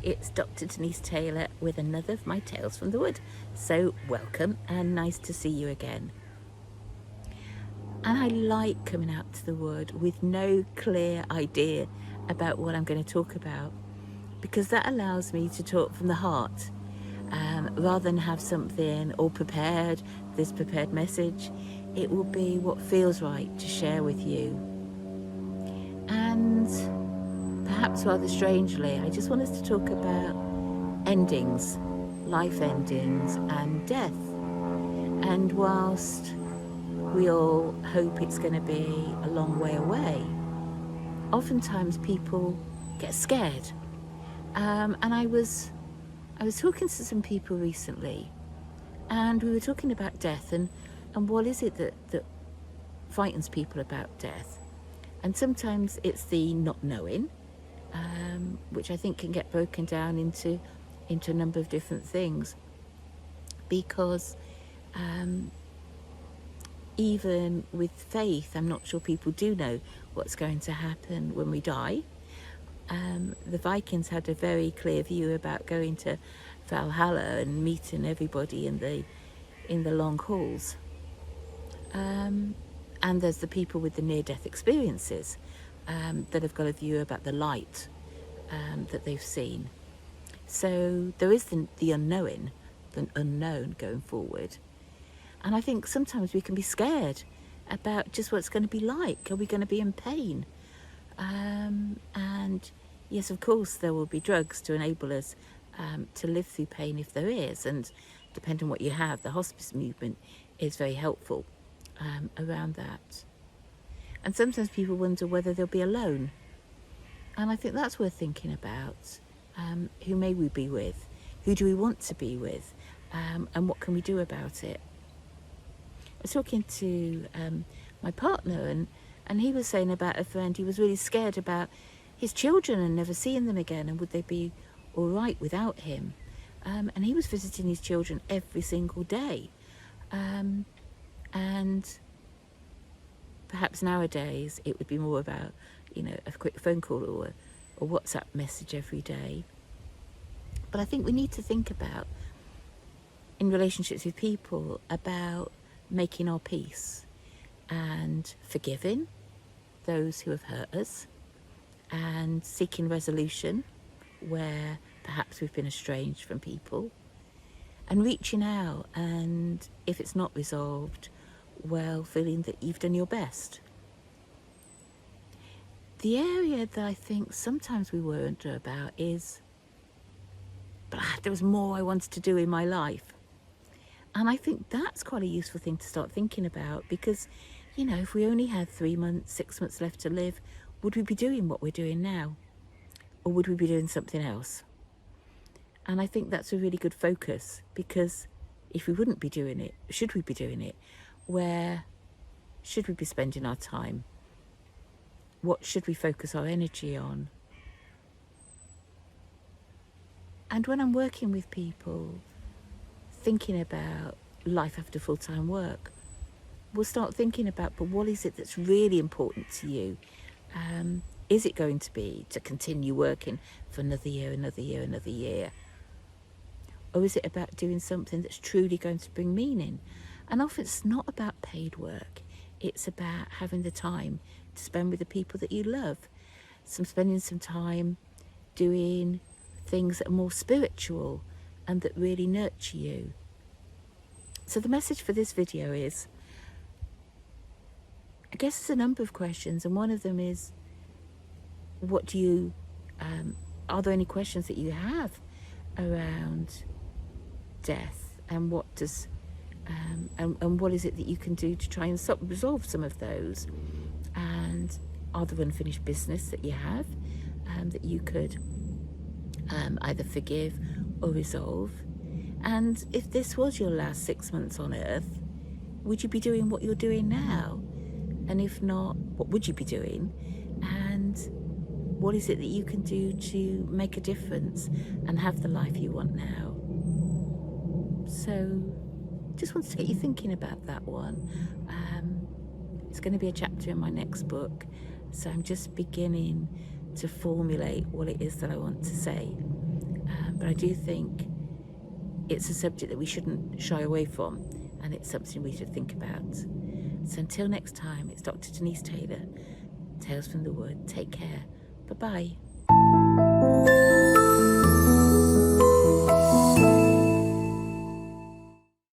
it's Dr. Denise Taylor with another of my Tales from the Wood. So welcome and nice to see you again. And I like coming out to the wood with no clear idea about what I'm going to talk about, because that allows me to talk from the heart, rather than have something all prepared, this prepared message. It will be what feels right to share with you. And perhaps rather strangely, I just want us to talk about endings, life endings and death. And whilst we all hope it's going to be a long way away, oftentimes people get scared. And I was talking to some people recently, and we were talking about death and what is it that frightens people about death. And sometimes it's the not knowing, which I think can get broken down into a number of different things, because even with faith, I'm not sure people do know what's going to happen when we die. The Vikings had a very clear view about going to Valhalla and meeting everybody in the long halls. And there's the people with the near-death experiences that have got a view about the light that they've seen. So there is the unknown going forward. And I think sometimes we can be scared about just what it's going to be like. Are we going to be in pain? And yes, of course, there will be drugs to enable us to live through pain if there is. And depending on what you have, the hospice movement is very helpful around that. And sometimes people wonder whether they'll be alone. And I think that's worth thinking about. Who may we be with? Who do we want to be with? And what can we do about it? I was talking to my partner, and he was saying about a friend. He was really scared about his children and never seeing them again, and would they be all right without him? And he was visiting his children every single day. And perhaps nowadays it would be more about, a quick phone call or a WhatsApp message every day. But I think we need to think about, in relationships with people, about making our peace and forgiving those who have hurt us, and seeking resolution where perhaps we've been estranged from people, and reaching out, and if it's not resolved, well, feeling that you've done your best. The area that I think sometimes we wonder about is, but there was more I wanted to do in my life. And I think that's quite a useful thing to start thinking about, because, if we only had 3 months, 6 months left to live, would we be doing what we're doing now? Or would we be doing something else? And I think that's a really good focus, because if we wouldn't be doing it, should we be doing it? Where should we be spending our time? What should we focus our energy on? And when I'm working with people, thinking about life after full-time work, we'll start thinking about, but what is it that's really important to you? Is it going to be to continue working for another year? Or is it about doing something that's truly going to bring meaning? And often it's not about paid work. It's about having the time to spend with the people that you love. Spending some time doing things that are more spiritual and that really nurture you. So the message for this video is, I guess there's a number of questions, and one of them is, what do you, are there any questions that you have around death, and what does, and what is it that you can do to try and resolve some of those? And are there unfinished business that you have that you could either forgive or resolve? And if this was your last 6 months on earth, would you be doing what you're doing now? And if not, what would you be doing? And what is it that you can do to make a difference and have the life you want now? So just wanted to get you thinking about that one. It's going to be a chapter in my next book, so I'm just beginning to formulate what it is that I want to say. But I do think it's a subject that we shouldn't shy away from, and it's something we should think about. So until next time, it's Dr. Denise Taylor, Tales from the Wood. Take care. Bye-bye.